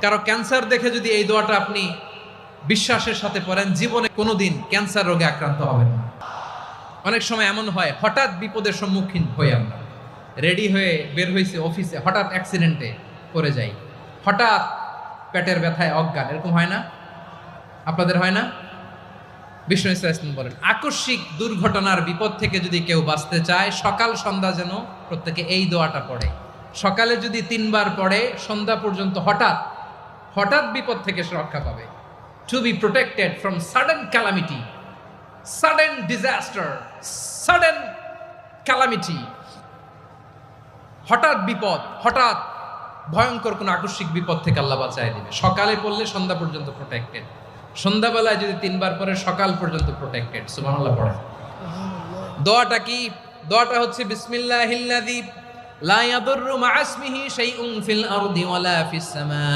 কারো ক্যান্সার দেখে যদি এই দোয়াটা আপনি বিশ্বাসের সাথে পড়েন, জীবনে কোনোদিন ক্যান্সার রোগে আক্রান্ত হবেন না। অনেক সময় এমন হয়, হঠাৎ বিপদের সম্মুখীন হই আমরা, রেডি হয়ে বের হয়েছে অফিসে, হঠাৎ অ্যাক্সিডেন্টে পড়ে যাই, হঠাৎ পেটের ব্যথায় অজ্ঞান, এরকম হয় না? আপনাদের হয় না? বিষ্ণু ইসলাম বলেন, আকস্মিক দুর্ঘটনার বিপদ থেকে যদি কেউ বাঁচতে চায়, সকাল সন্ধ্যা যেন প্রত্যেকে এই দোয়াটা পড়ে। সকালে যদি 3 বার পড়ে, সন্ধ্যা পর্যন্ত হঠাৎ হঠাৎ বিপদ থেকে সে রক্ষা পাবে। To be protected from sudden calamity, sudden disaster, sudden calamity, হঠাৎ বিপদ, হঠাৎ ভয়ঙ্কর কোন আকস্মিক বিপদ থেকে আল্লাহ বাঁচায় দিবে। সকালে পড়লে সন্ধ্যা পর্যন্ত প্রোটেক্টেড, সন্ধ্যাবেলায় যদি 3 বার পরে সকাল পর্যন্ত প্রোটেক্টেড। সুবহানাল্লাহ পড়ে। দোয়াটা কি? দোয়াটা হচ্ছে বিসমিল্লাহিল্লাযী লা ইয়াদুররু মা ইসমিহি শাইউন ফিল আরদি ওয়ালা ফিস সামা।